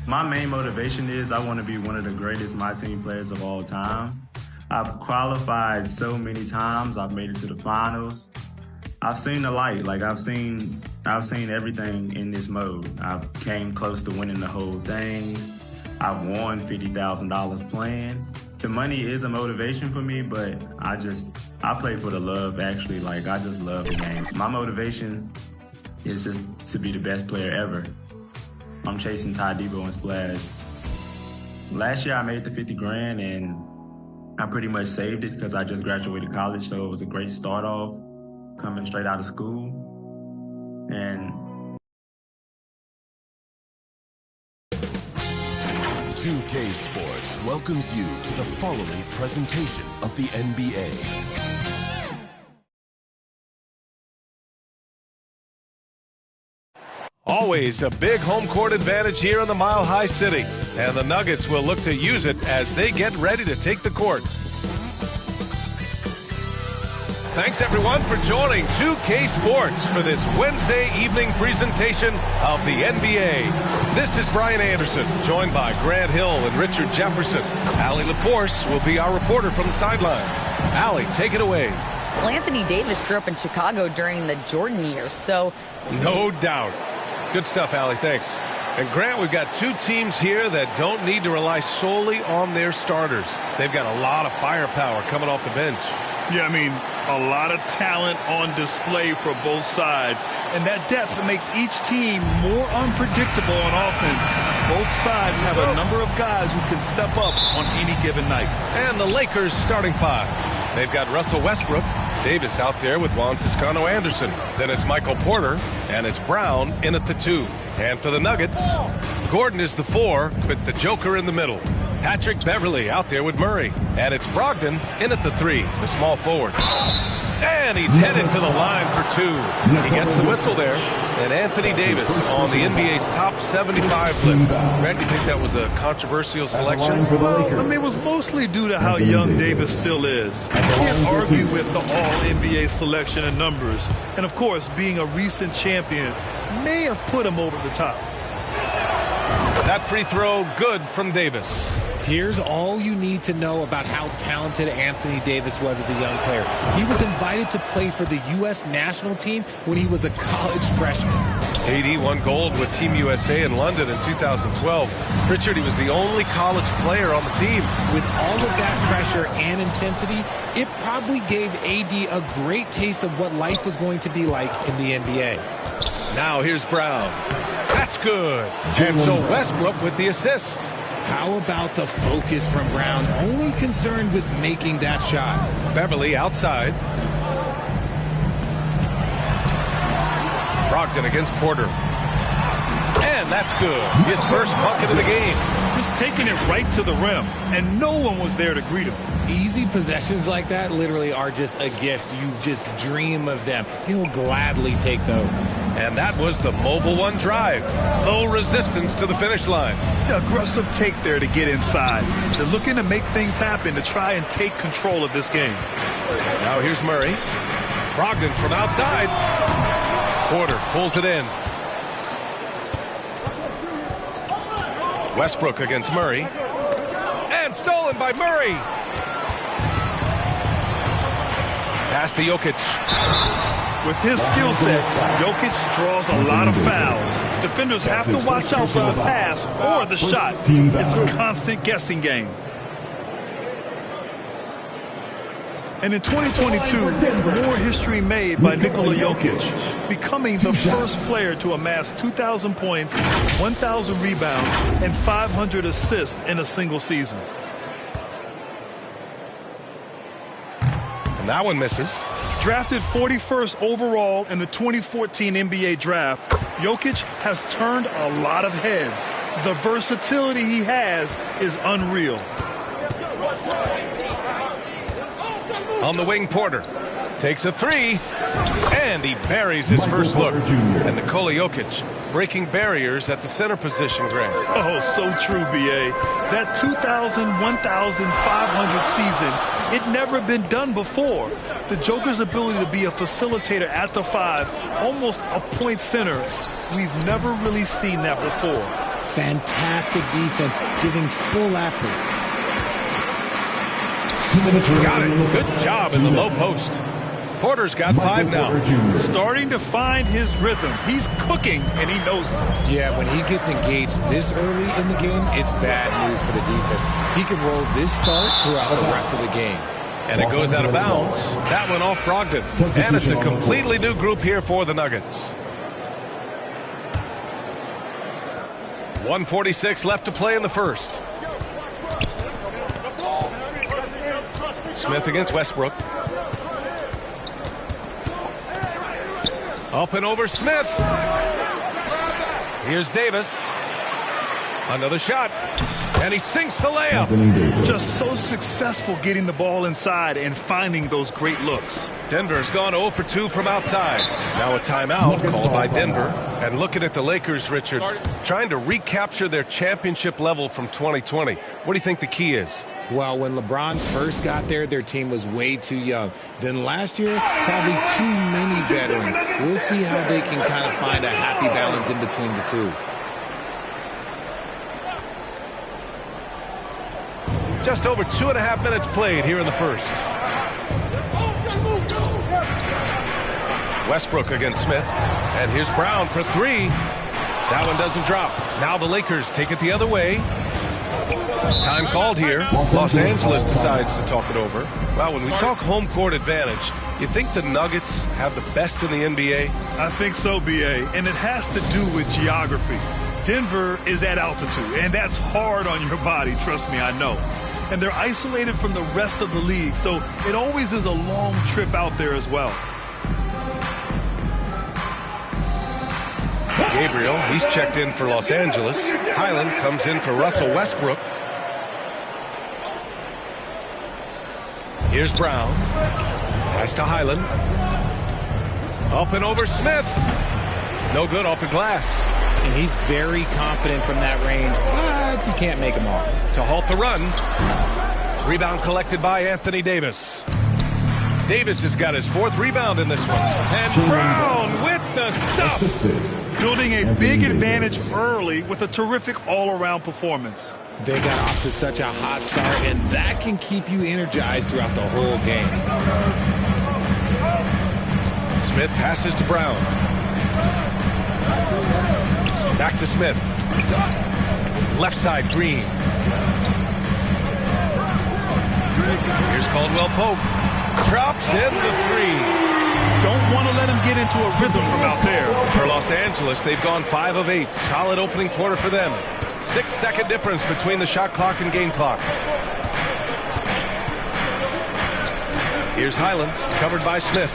My main motivation is I want to be one of the greatest My Team players of all time. I've qualified so many times. I've made it to the finals. I've seen the light. Like I've seen everything in this mode. I've came close to winning the whole thing. I've won $50,000 playing. The money is a motivation for me, but I play for the love, actually. Like, I just love the game. My motivation is just to be the best player ever. I'm chasing Ty Debo and Splash. Last year, I made the 50 grand, and I pretty much saved it because I just graduated college, so it was a great start off coming straight out of school. And 2K Sports welcomes you to the following presentation of the NBA. Always a big home court advantage here in the Mile High City, and the Nuggets will look to use it as they get ready to take the court. Thanks everyone for joining 2K Sports for this Wednesday evening presentation of the NBA. This is Brian Anderson, joined by Grant Hill and Richard Jefferson. Allie LaForce will be our reporter from the sideline. Allie, take it away. Well, Anthony Davis grew up in Chicago during the Jordan years, so... No doubt. Good stuff, Allie, thanks. And Grant, we've got two teams here that don't need to rely solely on their starters. They've got a lot of firepower coming off the bench. Yeah, I mean, a lot of talent on display for both sides. And that depth makes each team more unpredictable on offense. Both sides have a number of guys who can step up on any given night. And the Lakers starting five. They've got Russell Westbrook, Davis out there with Juan Toscano-Anderson. Then it's Michael Porter, and it's Brown in at the 2. And for the Nuggets, Gordon is the 4 with the Joker in the middle. Patrick Beverley out there with Murray. And it's Brogdon in at the 3, the small forward. And he's headed to the line for 2. He gets the whistle there. And Anthony Davis on the NBA's top 75 list. Grant, do you think that was a controversial selection? Well, I mean, it was mostly due to how young Davis still is. I can't argue with the all-NBA selection and numbers. And, of course, being a recent champion may have put him over the top. That free throw good from Davis. Here's all you need to know about how talented Anthony Davis was as a young player. He was invited to play for the U.S. national team when he was a college freshman. AD won gold with Team USA in London in 2012. Richard, he was the only college player on the team. With all of that pressure and intensity, it probably gave AD a great taste of what life was going to be like in the NBA. Now here's Brown. That's good. And so Westbrook with the assist. How about the focus from Brown, only concerned with making that shot? Beverley outside. Brogdon against Porter. And that's good. His first bucket of the game. Just taking it right to the rim, and no one was there to greet him. Easy possessions like that literally are just a gift. You just dream of them. He'll gladly take those. And that was the Mobile One drive. Low resistance to the finish line. Yeah, aggressive take there to get inside. They're looking to make things happen to try and take control of this game. Now here's Murray. Brogdon from outside. Porter pulls it in. Westbrook against Murray. And stolen by Murray. Pass to Jokic. With his skill set, Jokic draws a lot of fouls. Defenders have to watch out for the pass or the shot. It's a constant guessing game. And in 2022, more history made by Nikola Jokic, becoming the first player to amass 2,000 points, 1,000 rebounds, and 500 assists in a single season. And that one misses. Drafted 41st overall in the 2014 NBA draft, Jokic has turned a lot of heads. The versatility he has is unreal. On the wing, Porter takes a 3, and he buries his first look. And Nikola Jokic breaking barriers at the center position, Grant. Oh, so true, B.A. That 2,000, 1,500 season, it never been done before. The Joker's ability to be a facilitator at the 5, almost a point center, we've never really seen that before. Fantastic defense, giving full effort. Got it. Good job in the low post. Porter's got 5 now. Starting to find his rhythm. He's cooking, and he knows it. Yeah, when he gets engaged this early in the game, it's bad news for the defense. He can roll this start throughout the rest of the game. And it goes out of bounds. That went off Brogdon. And it's a completely new group here for the Nuggets. 1:46 left to play in the first. Smith against Westbrook. Up and over Smith. Here's Davis. Another shot. And he sinks the layup. Just so successful getting the ball inside and finding those great looks. Denver's gone 0 for 2 from outside. Now a timeout called by Denver. And looking at the Lakers, Richard, trying to recapture their championship level from 2020. What do you think the key is? Well, when LeBron first got there, their team was way too young. Then last year, probably too many veterans. We'll see how they can kind of find a happy balance in between the two. Just over 2.5 minutes played here in the first. Westbrook against Smith. And here's Brown for 3. That one doesn't drop. Now the Lakers take it the other way. Time called here. Los Angeles decides to talk it over. Well, when we talk home court advantage, you think the Nuggets have the best in the NBA? I think so, B.A., and it has to do with geography. Denver is at altitude, and that's hard on your body, trust me, I know. And they're isolated from the rest of the league, so it always is a long trip out there as well. Gabriel, he's checked in for Los Angeles. Highland comes in for Russell Westbrook. Here's Brown. Pass to Highland. Up and over Smith. No good off the glass. And he's very confident from that range, but you can't make him all. To halt the run. Rebound collected by Anthony Davis. Davis has got his 4th rebound in this one. And Brown with the stuff. Building a big advantage early with a terrific all-around performance. They got off to such a hot start, and that can keep you energized throughout the whole game. Smith passes to Brown. Back to Smith. Left side, Green. Here's Caldwell Pope. Drops in the 3. Don't want to let him get into a rhythm from out there. For Los Angeles, they've gone 5 of 8. Solid opening quarter for them. 6-second difference between the shot clock and game clock. Here's Highland, covered by Smith.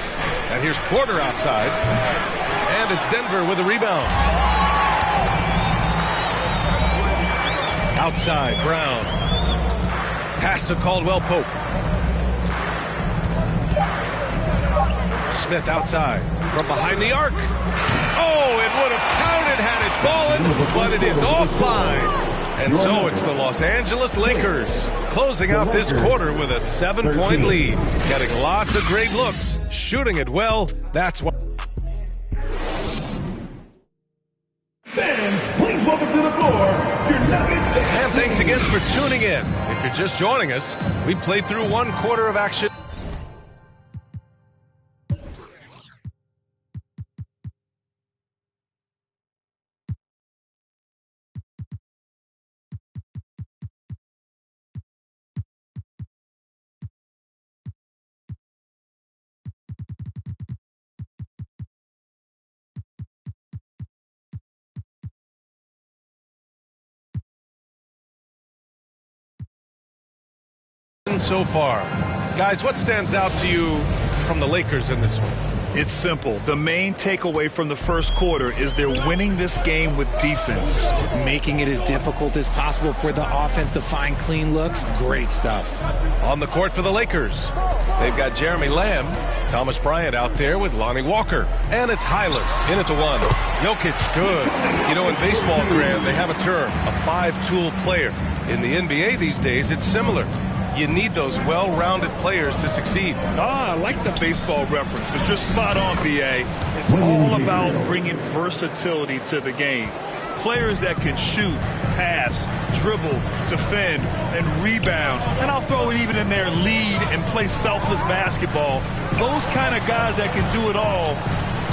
And here's Porter outside. And it's Denver with a rebound. Outside, Brown. Pass to Caldwell Pope. Smith outside from behind the arc. Oh, it would have counted had it fallen, but it is offline. And so it's the Los Angeles Lakers closing out this quarter with a 7-point lead. Getting lots of great looks, shooting it well. That's why. Fans, please welcome to the floor your Nuggets. And thanks again for tuning in. If you're just joining us, we played through 1 quarter of action. So far. Guys, what stands out to you from the Lakers in this one? It's simple. The main takeaway from the first quarter is they're winning this game with defense. Making it as difficult as possible for the offense to find clean looks. Great stuff. On the court for the Lakers, they've got Jeremy Lamb, Thomas Bryant out there with Lonnie Walker. And it's Highland in at the 1. Jokic, good. You know, in baseball, Graham, they have a term, a 5-tool player. In the NBA these days, it's similar. You need those well-rounded players to succeed. I like the baseball reference, but you're spot on, B.A. It's all about bringing versatility to the game. players that can shoot, pass, dribble, defend, and rebound. And I'll throw it even in there, lead and play selfless basketball. Those kind of guys that can do it all,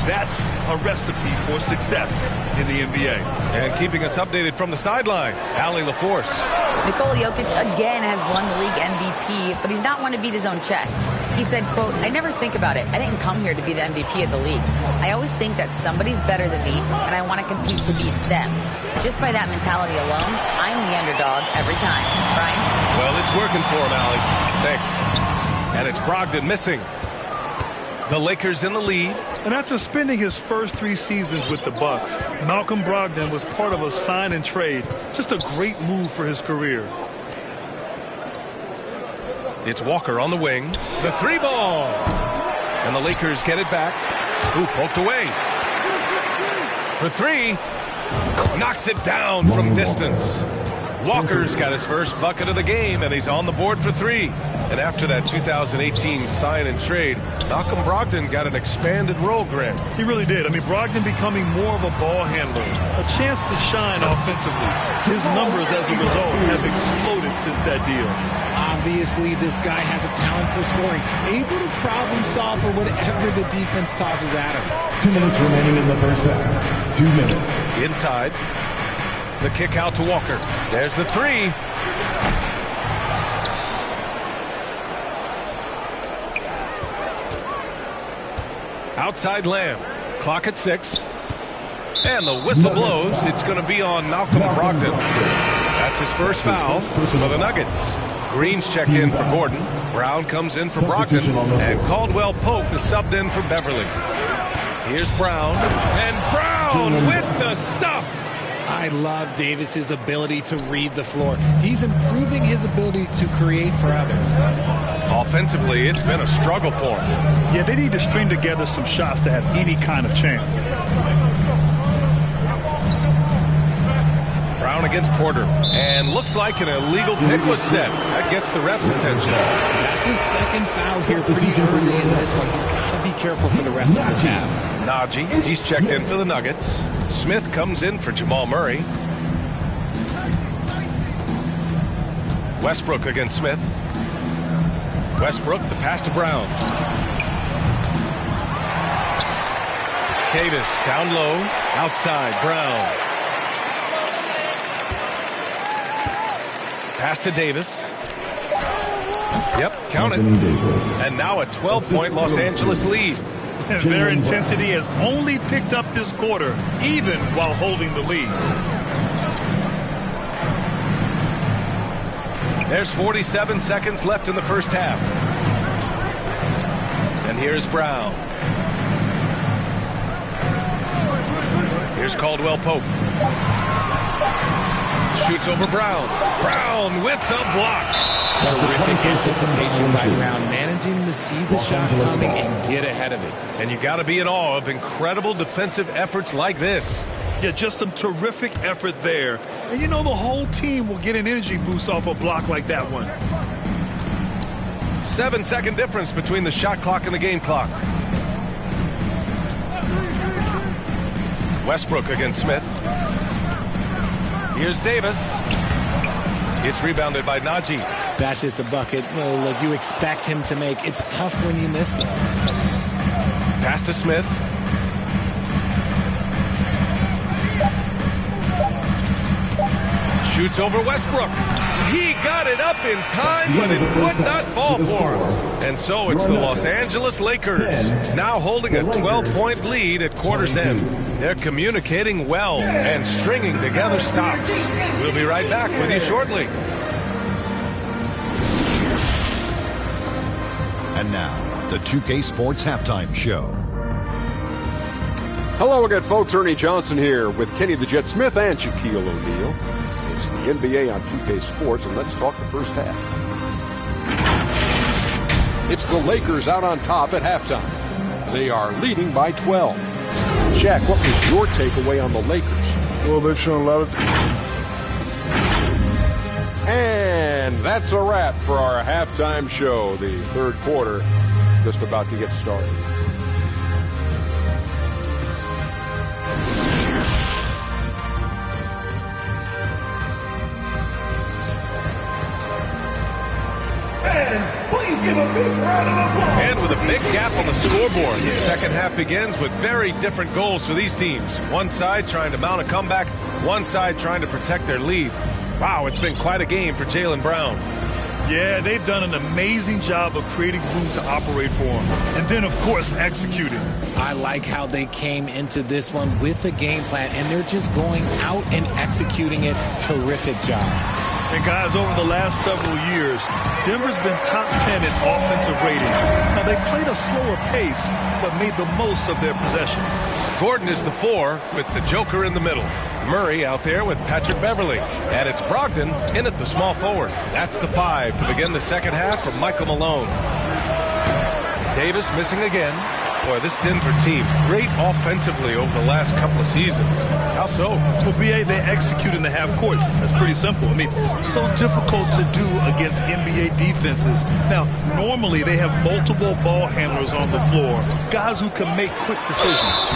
that's a recipe for success in the NBA. And keeping us updated from the sideline, Allie LaForce. Nikola Jokic again has won the league MVP, but he's not one to beat his own chest. He said, quote, "I never think about it. I didn't come here to be the MVP of the league. I always think that somebody's better than me, and I want to compete to beat them. Just by that mentality alone, I'm the underdog every time." Brian? Well, it's working for him, Allie. Thanks. And it's Brogdon missing. The Lakers in the lead. And after spending his first 3 seasons with the Bucks, Malcolm Brogdon was part of a sign and trade. Just a great move for his career. It's Walker on the wing. The 3-ball. And the Lakers get it back. Ooh, poked away. For 3. Knocks it down from distance. Walker's got his first bucket of the game, and he's on the board for 3. And after that 2018 sign and trade, Malcolm Brogdon got an expanded role, Grant. He really did. I mean, Brogdon becoming more of a ball handler, a chance to shine offensively. His numbers as a result have exploded since that deal. Obviously, this guy has a talent for scoring, able to problem solve for whatever the defense tosses at him. 2 minutes remaining in the first half. 2 minutes. Inside. The kick out to Walker. There's the 3. Outside Lamb. Clock at 6. And the whistle blows. It's going to be on Malcolm Brogdon. That's his first foul for the Nuggets. Green's checked in for Gordon. Brown comes in for Brogdon. And Caldwell Pope is subbed in for Beverly. Here's Brown. And Brown with the stuff. I love Davis's ability to read the floor. He's improving his ability to create for others. Offensively, it's been a struggle for him. Yeah, they need to string together some shots to have any kind of chance. Brown against Porter. And looks like an illegal pick was set. That gets the ref's attention. That's his second foul here pretty early in this one. He's got to be careful for the rest of this half. Najee, he's checked in for the Nuggets. Smith comes in for Jamal Murray. Westbrook against Smith. Westbrook, the pass to Brown. Davis down low, outside, Brown. Pass to Davis. Yep, count it. And now a 12-point Los Angeles lead. And their intensity has only picked up this quarter, even while holding the lead. There's 47 seconds left in the first half. And here's Brown. Here's Caldwell Pope. Shoots over Brown. Brown with the block. Terrific anticipation by Brown, managing to see the shot coming and get ahead of it. And you got to be in awe of incredible defensive efforts like this. Yeah, just some terrific effort there. And you know the whole team will get an energy boost off a block like that one. 7-second difference between the shot clock and the game clock. Westbrook against Smith. Here's Davis. It's rebounded by Najee. That's just a bucket. Well, look, you expect him to make. It's tough when you miss those. Pass to Smith. Shoots over Westbrook. He got it up in time, but it would not fall for him. And so it's the Los Angeles Lakers now holding a 12-point lead at quarter's end. They're communicating well and stringing together stops. We'll be right back with you shortly. And now, the 2K Sports Halftime Show. Hello again, folks. Ernie Johnson here with Kenny the Jet Smith and Shaquille O'Neal. It's the NBA on 2K Sports, and let's talk the first half. It's the Lakers out on top at halftime. They are leading by 12. Shaq, what was your takeaway on the Lakers? Well, they've shown a lot of... And that's a wrap for our halftime show. The third quarter just about to get started. And with a big gap on the scoreboard, the second half begins with very different goals for these teams. One side trying to mount a comeback, one side trying to protect their lead. Wow, it's been quite a game for Jaylen Brown. Yeah, they've done an amazing job of creating room to operate for him. And then, of course, executing. I like how they came into this one with a game plan, and they're just going out and executing it. Terrific job. And guys, over the last several years, Denver's been top 10 in offensive rating. Now, they played a slower pace, but made the most of their possessions. Gordon is the 4 with the Joker in the middle. Murray out there with Patrick Beverly. And it's Brogdon in at the small forward. That's the 5 to begin the second half from Michael Malone. Davis missing again. Boy, this Denver team, great offensively over the last couple of seasons. How so? Well, BA, they execute in the half courts. That's pretty simple. I mean, so difficult to do against NBA defenses. Now, normally they have multiple ball handlers on the floor, guys who can make quick decisions.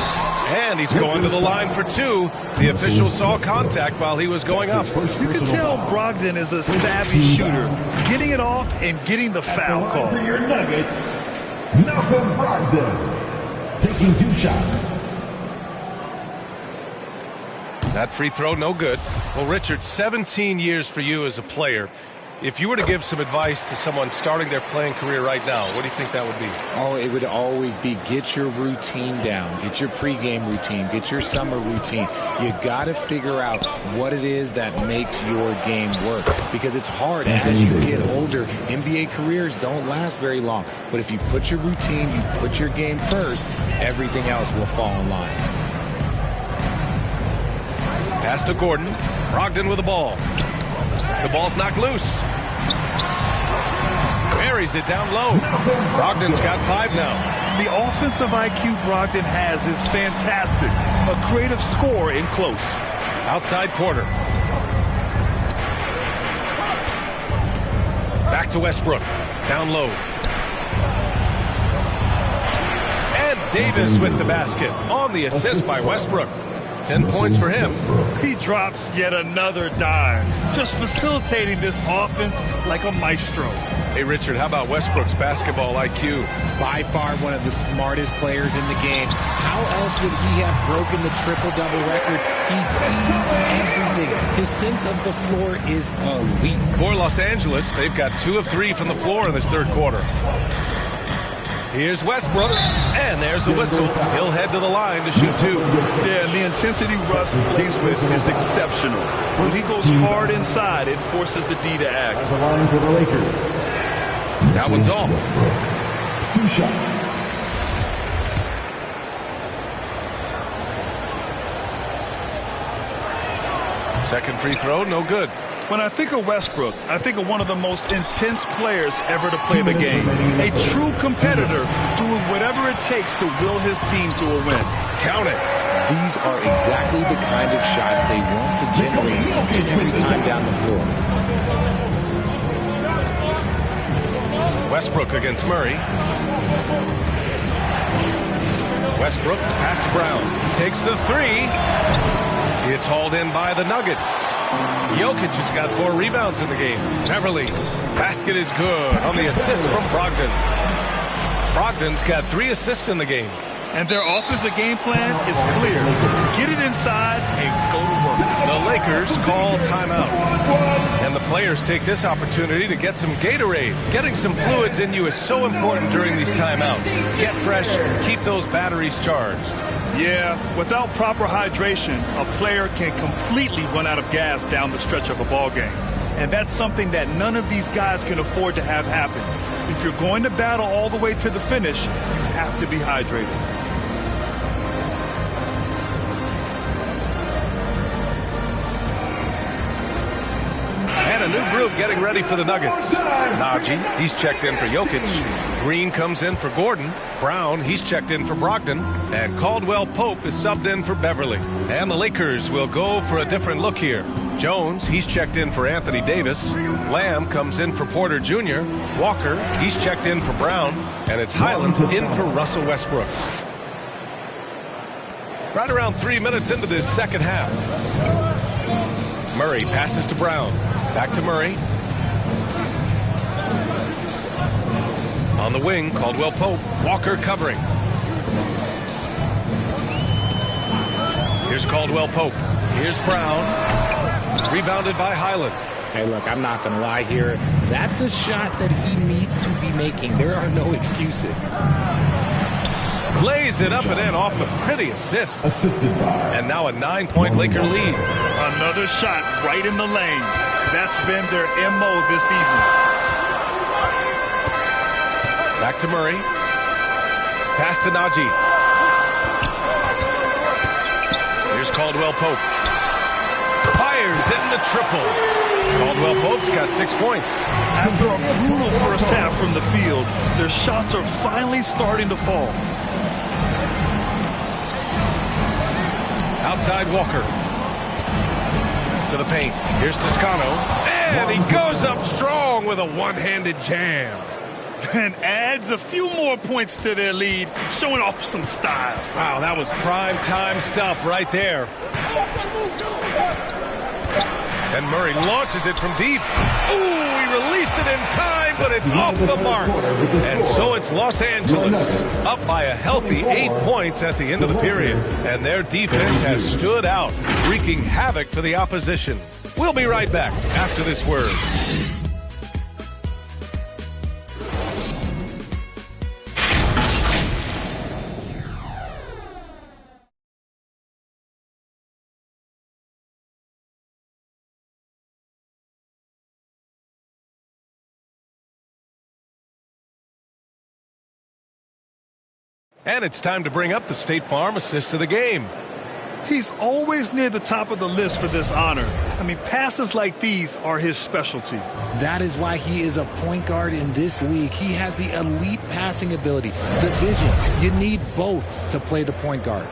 And he's going to the line for 2. The official saw contact while he was going up. You can tell Brogdon is a savvy shooter, getting it off and getting the foul call. For your Nuggets, Malcolm Brogdon, taking 2 shots. That free throw, no good. Well, Richard, 17 years for you as a player. If you were to give some advice to someone starting their playing career right now, what do you think that would be? Oh, it would always be get your routine down. Get your pregame routine. Get your summer routine. You got to figure out what it is that makes your game work. Because it's hard as you get older. NBA careers don't last very long. But if you put your routine, you put your game first, everything else will fall in line. Pass to Gordon. Brogdon with the ball. The ball's knocked loose. Buries it down low. Brogdon's got 5 now. The offensive IQ Brogdon has is fantastic. A creative scorer in close. Outside Porter. Back to Westbrook. Down low. And Davis with the basket on the assist by Westbrook. 10 points for him. He drops yet another dime, just facilitating this offense like a maestro. Hey, Richard, how about Westbrook's basketball IQ? By far one of the smartest players in the game. How else would he have broken the triple-double record? He sees everything. His sense of the floor is elite. For Los Angeles, they've got 2 of 3 from the floor in this third quarter. Here's Westbrook, and there's the whistle. He'll head to the line to shoot 2. Yeah, the intensity Russ plays with is exceptional. When he goes hard inside, it forces the D to act. As a line for the Lakers. That one's off. 2 shots. Second free throw, no good. When I think of Westbrook, I think of one of the most intense players ever to play the game. A true competitor doing whatever it takes to will his team to a win. Count it. These are exactly the kind of shots they want to generate each and every time down the floor. Westbrook against Murray. Westbrook pass to Brown. Takes the 3. It's hauled in by the Nuggets. Jokic has got 4 rebounds in the game. Beverly, basket is good on the assist from Brogdon. Brogdon's got 3 assists in the game. And their offensive game plan is clear. Get it inside and go to work. The Lakers call timeout. And the players take this opportunity to get some Gatorade. Getting some fluids in you is so important during these timeouts. Get fresh, keep those batteries charged. Yeah, without proper hydration, a player can completely run out of gas down the stretch of a ball game. And that's something that none of these guys can afford to have happen. If you're going to battle all the way to the finish, you have to be hydrated. And a new group getting ready for the Nuggets. Najee, he's checked in for Jokic. Green comes in for Gordon. Brown, he's checked in for Brogdon. And Caldwell Pope is subbed in for Beverly. And the Lakers will go for a different look here. Jones, he's checked in for Anthony Davis. Lamb comes in for Porter Jr. Walker, he's checked in for Brown. And it's Highland in for Russell Westbrook. Right around 3 minutes into this second half. Murray passes to Brown. Back to Murray. On the wing, Caldwell Pope. Walker covering. Here's Caldwell Pope. Here's Brown. Rebounded by Highland. Hey, look, I'm not going to lie here. That's a shot that he needs to be making. There are no excuses. Lays it up and in off the pretty assist. Assisted by. And now a 9-point Laker lead. Another shot right in the lane. That's been their MO this evening. Back to Murray. Pass to Najee. Here's Caldwell Pope. Fires in the triple. Caldwell Pope's got 6 points. After a brutal first half from the field, their shots are finally starting to fall. Outside Walker. To the paint. Here's Toscano. And he goes up strong with a one-handed jam. And adds a few more points to their lead, showing off some style. Wow, that was prime time stuff right there. And Murray launches it from deep. Ooh, he released it in time, but it's off the mark. And so it's Los Angeles up by a healthy 8 points at the end of the period. And their defense has stood out, wreaking havoc for the opposition. We'll be right back after this word. And it's time to bring up the State Farm assist of the game. He's always near the top of the list for this honor. I mean, passes like these are his specialty. That is why he is a point guard in this league. He has the elite passing ability, the vision. You need both to play the point guard.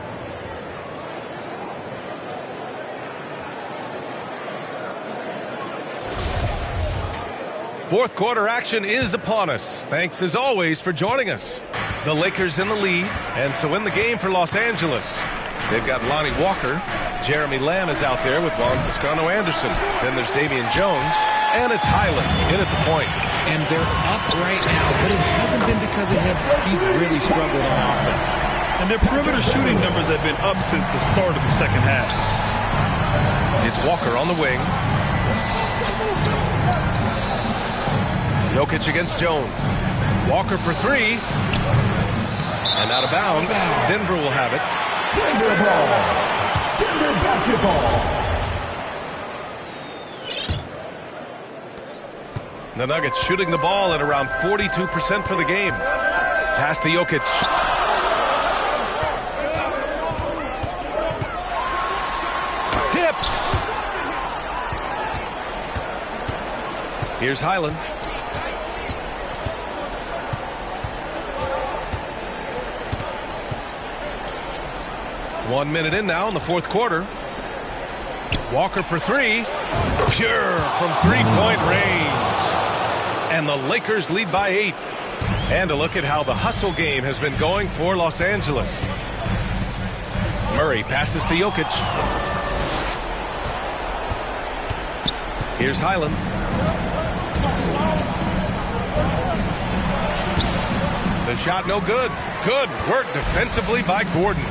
Fourth quarter action is upon us. Thanks as always for joining us. The Lakers in the lead, and so in the game for Los Angeles. They've got Lonnie Walker. Jeremy Lamb is out there with Juan Toscano Anderson. Then there's Damian Jones, and it's Highland in at the point. And they're up right now, but it hasn't been because of him. He's really struggled on offense. And their perimeter shooting numbers have been up since the start of the second half. It's Walker on the wing. Jokic against Jones. Walker for three. And out of bounds. Denver will have it. Denver ball. Denver basketball. The Nuggets shooting the ball at around 42% for the game. Pass to Jokic. Tipped. Here's Highland. One minute in now in the fourth quarter. Walker for three. Pure from three-point range. And the Lakers lead by 8. And a look at how the hustle game has been going for Los Angeles. Murray passes to Jokic. Here's Highland. The shot no good. Good work defensively by Gordon.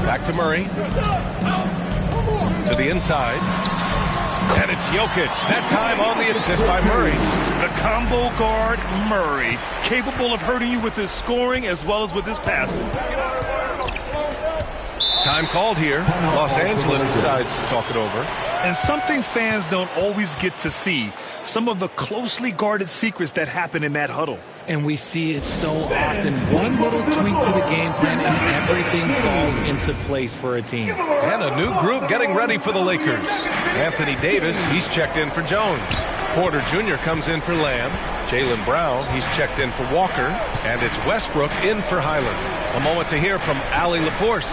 Back to Murray. To the inside. And it's Jokic. That time on the assist by Murray. The combo guard, Murray, capable of hurting you with his scoring as well as with his passing. Time called here. Los Angeles decides to talk it over. And something fans don't always get to see. Some of the closely guarded secrets that happen in that huddle. And we see it so often. One little tweak to the game plan and everything falls into place for a team. And a new group getting ready for the Lakers. Anthony Davis, he's checked in for Jones. Porter Jr. comes in for Lamb. Jaylen Brown, he's checked in for Walker. And it's Westbrook in for Highland. A moment to hear from Allie LaForce.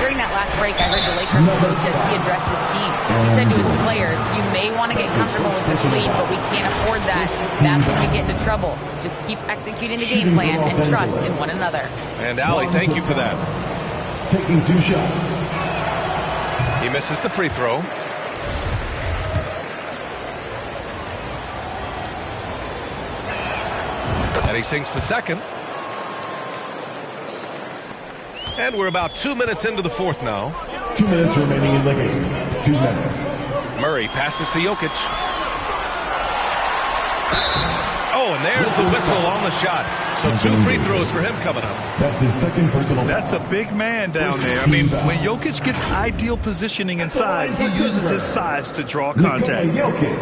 During that last break, I heard the Lakers coach as he addressed his team. He said to his players, you may want to get comfortable with this lead, but we can't afford that. That's when we get into trouble. Just keep executing the game plan and trust in one another. And Allie, thank you for that. Taking 2 shots. He misses the free throw. And he sinks the second. And we're about 2 minutes into the fourth now. 2 minutes remaining in the game. 2 minutes. Murray passes to Jokic. Oh, and there's the whistle on the shot. So 2 free throws for him coming up. That's his second personal. That's a big man down there. I mean, when Jokic gets ideal positioning inside, he uses his size to draw contact. Jokic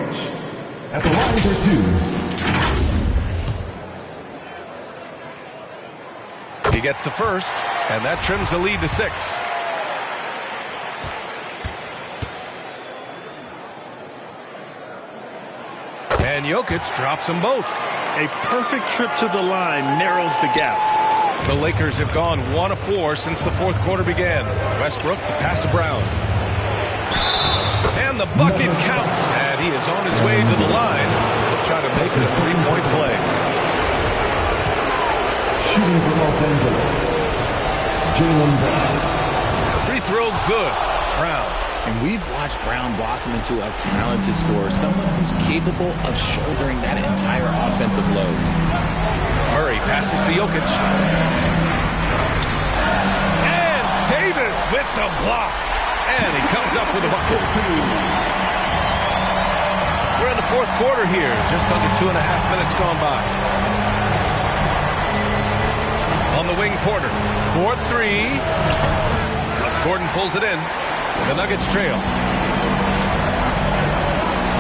at the line for 2. He gets the first, and that trims the lead to 6. And Jokic drops them both. A perfect trip to the line narrows the gap. The Lakers have gone 1 of 4 since the fourth quarter began. Westbrook, the pass to Brown. And the bucket counts. And he is on his way to the line to try to make it a 3-point play. Shooting for Los Angeles, Jaylen Brown. Free throw good. Brown. And we've watched Brown blossom into a talented scorer, someone who's capable of shouldering that entire offensive load. Murray passes to Jokic. And Davis with the block. And he comes up with a bucket. We're in the fourth quarter here, just under 2.5 minutes gone by. On the wing, Porter. 4-3. Gordon pulls it in. The Nuggets trail.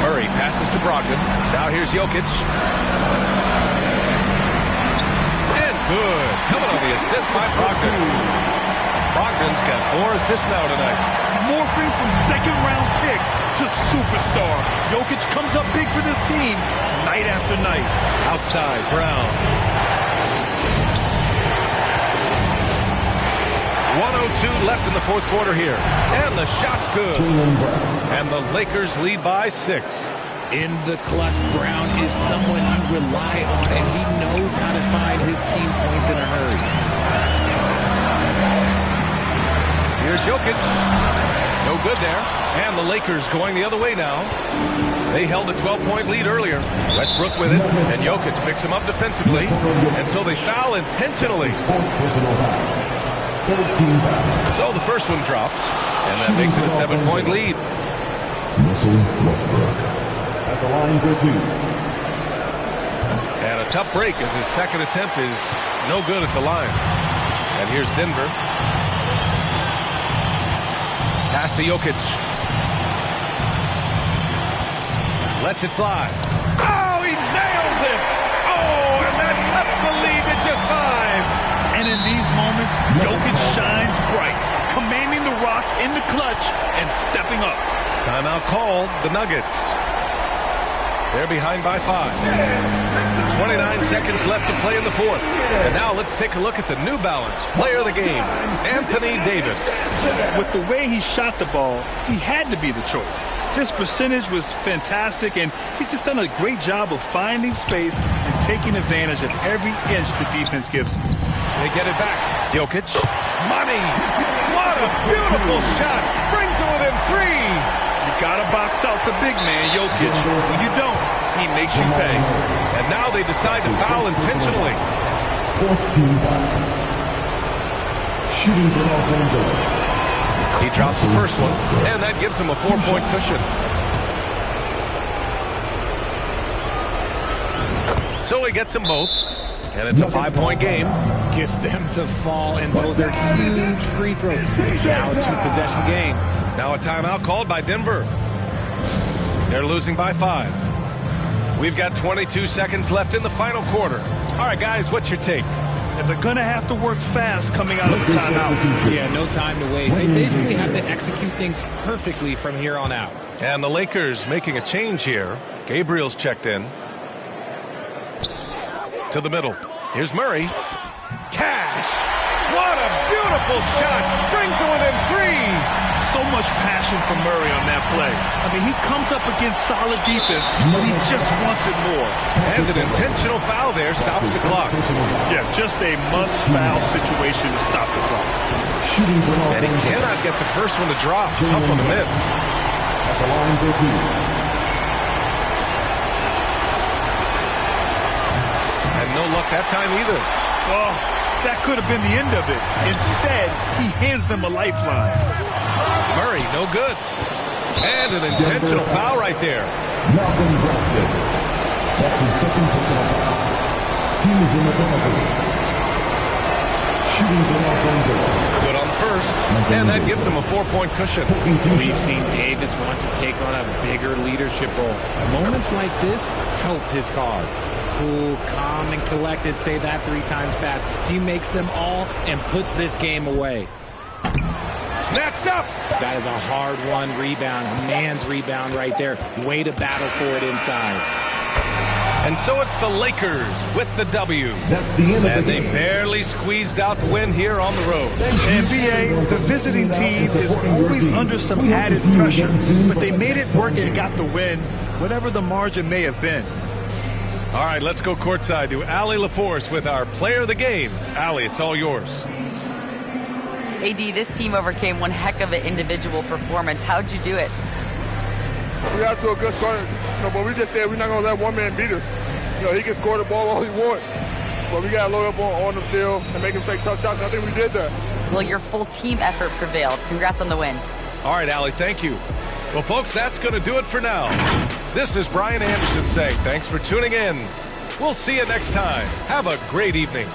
Murray passes to Brogdon. Now here's Jokic. And good. Coming on the assist by Brogdon. Brogdon's got 4 assists now tonight. Morphing from second-round pick to superstar. Jokic comes up big for this team night after night. Outside, Brown. 1:02 left in the fourth quarter here. And the shot's good. And the Lakers lead by 6. In the clutch, Brown is someone you rely on, and he knows how to find his team points in a hurry. Here's Jokic. No good there. And the Lakers going the other way now. They held a 12-point lead earlier. Westbrook with it, and Jokic picks him up defensively. And so they foul intentionally. So the first one drops, and that makes it a 7-point lead. Westbrook at the line for 2. And a tough break as his second attempt is no good at the line. And here's Denver. Pass to Jokic. Lets it fly. Oh, he nails it! Oh, and that cuts the lead to just 5. And in these moments, Jokic shines bright, commanding the rock in the clutch and stepping up. Timeout called, the Nuggets. They're behind by 5. 29 seconds left to play in the fourth. And now let's take a look at the New Balance player of the game, Anthony Davis. With the way he shot the ball, he had to be the choice. His percentage was fantastic, and he's just done a great job of finding space and taking advantage of every inch the defense gives him. They get it back. Jokic. Money. What a beautiful shot. Brings it within 3. You got to box out the big man, Jokic. When you don't, he makes you pay. And now they decide to foul intentionally. 14 foul. Shooting for Los Angeles. He drops the first one, and that gives him a 4-point cushion. So he gets them both, and it's a 5-point game. Gets them to fall, and those are huge free throws. It's now a 2-possession game. Now a timeout called by Denver. They're losing by 5. We've got 22 seconds left in the final quarter. All right, guys, what's your take? And they're going to have to work fast coming out of the timeout. Yeah, no time to waste. They basically have to execute things perfectly from here on out. And the Lakers making a change here. Gabriel's checked in. To the middle. Here's Murray. Cash! What a beautiful shot! Brings it within 3. So much passion from Murray on that play. I mean, he comes up against solid defense, but he just wants it more. And an intentional foul there stops the clock. Yeah, just a must-foul situation to stop the clock. And he cannot get the first one to drop. Tough one to miss. At the line for 2. And no luck that time either. Well, that could have been the end of it. Instead, he hands them a lifeline. Murray, no good. And an intentional foul right there. Malcolm Brogdon. That's his second personal foul. Team is in the penalty. Shooting for Los Angeles. Good on the first. And that gives him a 4-point cushion. We've seen Davis want to take on a bigger leadership role. Moments like this help his cause. Cool, calm, and collected. Say that 3 times fast. He makes them all and puts this game away. Snatched up. That is a hard-won rebound. A man's rebound right there. Way to battle for it inside. And so it's the Lakers with the W. That's the end of and the they game. barely squeezed out the win here on the road. NBA, the visiting team is always under some added pressure, but they made it work and got the win, whatever the margin may have been. All right, let's go courtside to Allie LaForce with our player of the game. Allie, it's all yours. AD, this team overcame one heck of an individual performance. How'd you do it? We got to a good start, but we just said we're not going to let one man beat us. He can score the ball all he wants, but we got to load up on the field and make him take tough shots. I think we did that. Well, your full team effort prevailed. Congrats on the win. All right, Allie, thank you. Well, folks, that's going to do it for now. This is Brian Anderson saying thanks for tuning in. We'll see you next time. Have a great evening.